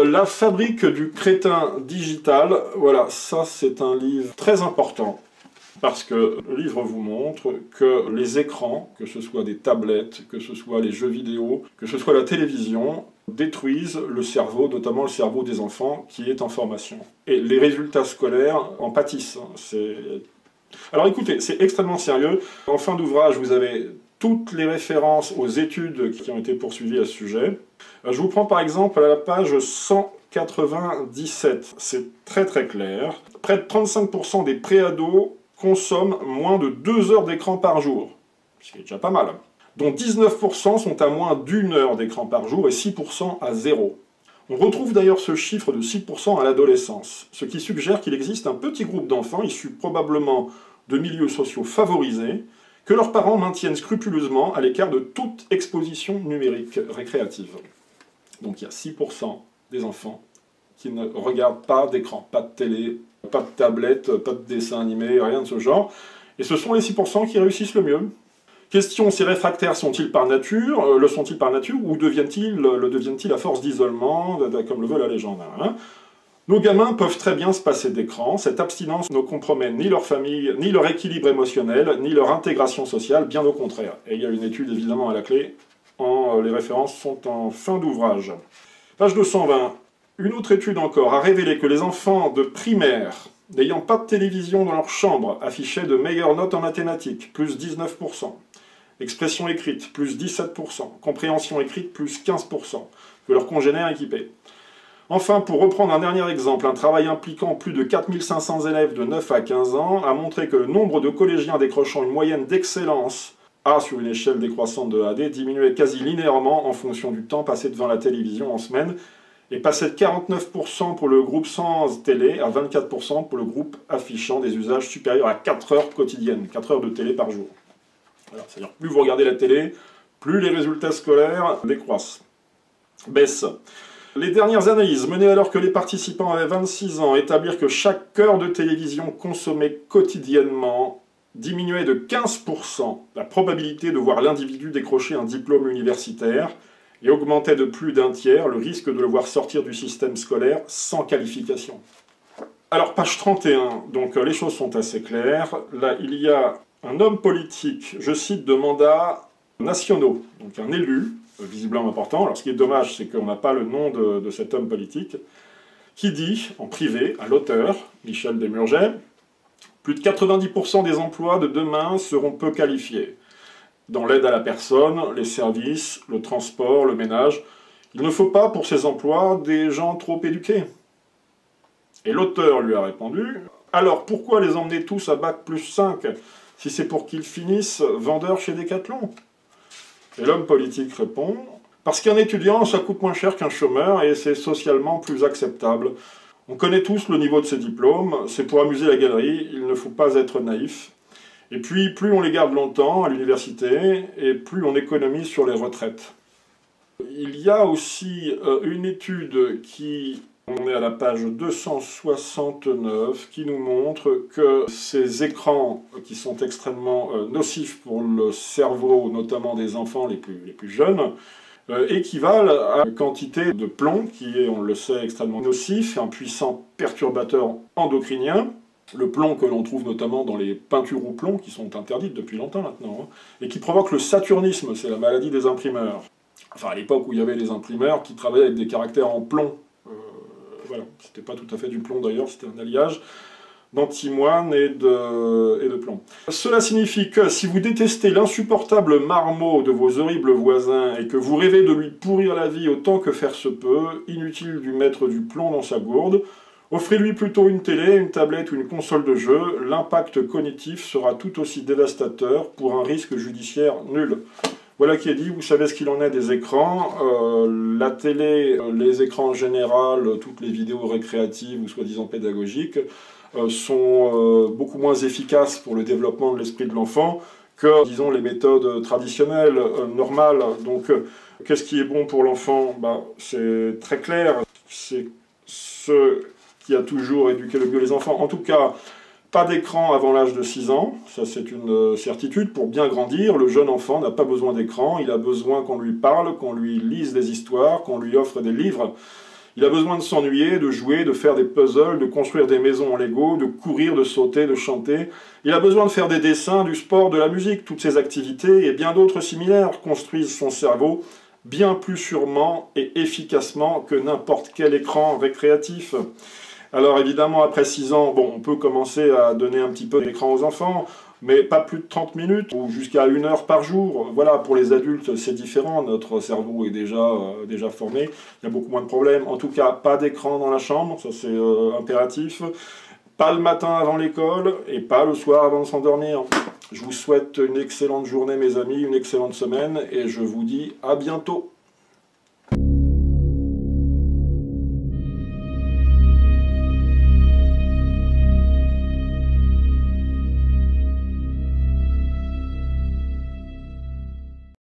La fabrique du crétin digital, voilà, ça c'est un livre très important. Parce que le livre vous montre que les écrans, que ce soit des tablettes, que ce soit les jeux vidéo, que ce soit la télévision, détruisent le cerveau, notamment le cerveau des enfants qui est en formation. Et les résultats scolaires en pâtissent. Alors écoutez, c'est extrêmement sérieux. En fin d'ouvrage, vous avez toutes les références aux études qui ont été poursuivies à ce sujet. Je vous prends par exemple à la page 197. C'est très très clair. Près de 35% des préados consomment moins de 2 heures d'écran par jour, ce qui est déjà pas mal, dont 19% sont à moins d'1 heure d'écran par jour et 6% à 0. On retrouve d'ailleurs ce chiffre de 6% à l'adolescence, ce qui suggère qu'il existe un petit groupe d'enfants issus probablement de milieux sociaux favorisés, que leurs parents maintiennent scrupuleusement à l'écart de toute exposition numérique récréative. Donc il y a 6% des enfants qui ne regardent pas d'écran, pas de télé, pas de tablette, pas de dessin animé, rien de ce genre. Et ce sont les 6% qui réussissent le mieux. Question, ces réfractaires sont-ils par nature, le sont-ils par nature, ou le deviennent-ils à force d'isolement, comme le veut la légende, hein? Nos gamins peuvent très bien se passer d'écran, cette abstinence ne compromet ni leur famille, ni leur équilibre émotionnel, ni leur intégration sociale, bien au contraire. Et il y a une étude évidemment à la clé, les références sont en fin d'ouvrage. Page 220. Une autre étude encore a révélé que les enfants de primaire, n'ayant pas de télévision dans leur chambre, affichaient de meilleures notes en mathématiques, plus 19%, expression écrite, plus 17%, compréhension écrite, plus 15%, que leurs congénères équipés. Enfin, pour reprendre un dernier exemple, un travail impliquant plus de 4500 élèves de 9 à 15 ans a montré que le nombre de collégiens décrochant une moyenne d'excellence A sur une échelle décroissante de A à D diminuait quasi linéairement en fonction du temps passé devant la télévision en semaine, et passait de 49% pour le groupe sans télé à 24% pour le groupe affichant des usages supérieurs à 4 heures quotidiennes, 4 heures de télé par jour. C'est-à-dire plus vous regardez la télé, plus les résultats scolaires décroissent, baissent. Les dernières analyses menées alors que les participants avaient 26 ans établirent que chaque heure de télévision consommée quotidiennement diminuait de 15% la probabilité de voir l'individu décrocher un diplôme universitaire, et augmentait de plus d'un tiers le risque de le voir sortir du système scolaire sans qualification. Alors, page 31, donc les choses sont assez claires. Là, il y a un homme politique, je cite, de mandats nationaux, donc un élu, visiblement important. Alors, ce qui est dommage, c'est qu'on n'a pas le nom de cet homme politique, qui dit, en privé, à l'auteur, Michel Desmurget, « Plus de 90% des emplois de demain seront peu qualifiés. Dans l'aide à la personne, les services, le transport, le ménage. Il ne faut pas pour ces emplois des gens trop éduqués. » Et l'auteur lui a répondu « Alors pourquoi les emmener tous à bac plus 5 si c'est pour qu'ils finissent vendeurs chez Decathlon ?» Et l'homme politique répond « Parce qu'un étudiant, ça coûte moins cher qu'un chômeur et c'est socialement plus acceptable. On connaît tous le niveau de ces diplômes, c'est pour amuser la galerie, il ne faut pas être naïf. Et puis, plus on les garde longtemps à l'université, et plus on économise sur les retraites. » Il y a aussi une étude qui, on est à la page 269, qui nous montre que ces écrans qui sont extrêmement nocifs pour le cerveau, notamment des enfants les plus jeunes, équivalent à une quantité de plomb qui est, on le sait, extrêmement nocif, un puissant perturbateur endocrinien. Le plomb que l'on trouve notamment dans les peintures au plomb, qui sont interdites depuis longtemps maintenant, et qui provoque le saturnisme, c'est la maladie des imprimeurs. Enfin, à l'époque où il y avait les imprimeurs qui travaillaient avec des caractères en plomb. Voilà, c'était pas tout à fait du plomb d'ailleurs, c'était un alliage d'antimoine et de plomb. Cela signifie que si vous détestez l'insupportable marmot de vos horribles voisins et que vous rêvez de lui pourrir la vie autant que faire se peut, inutile de lui mettre du plomb dans sa gourde, offrez-lui plutôt une télé, une tablette ou une console de jeu, l'impact cognitif sera tout aussi dévastateur pour un risque judiciaire nul. Voilà qui est dit, vous savez ce qu'il en est des écrans. La télé, les écrans en général, toutes les vidéos récréatives ou soi-disant pédagogiques, sont beaucoup moins efficaces pour le développement de l'esprit de l'enfant que, disons, les méthodes traditionnelles, normales. Donc, qu'est-ce qui est bon pour l'enfant? C'est très clair, c'est ce qui a toujours éduqué le mieux les enfants. En tout cas, pas d'écran avant l'âge de 6 ans, ça c'est une certitude. Pour bien grandir, le jeune enfant n'a pas besoin d'écran, il a besoin qu'on lui parle, qu'on lui lise des histoires, qu'on lui offre des livres. Il a besoin de s'ennuyer, de jouer, de faire des puzzles, de construire des maisons en Lego, de courir, de sauter, de chanter. Il a besoin de faire des dessins, du sport, de la musique. Toutes ces activités et bien d'autres similaires construisent son cerveau bien plus sûrement et efficacement que n'importe quel écran récréatif. Alors évidemment, après 6 ans, bon, on peut commencer à donner un petit peu d'écran aux enfants, mais pas plus de 30 minutes ou jusqu'à 1 heure par jour. Voilà, pour les adultes, c'est différent. Notre cerveau est déjà formé. Il y a beaucoup moins de problèmes. En tout cas, pas d'écran dans la chambre, ça c'est impératif. Pas le matin avant l'école et pas le soir avant de s'endormir. Je vous souhaite une excellente journée, mes amis, une excellente semaine et je vous dis à bientôt.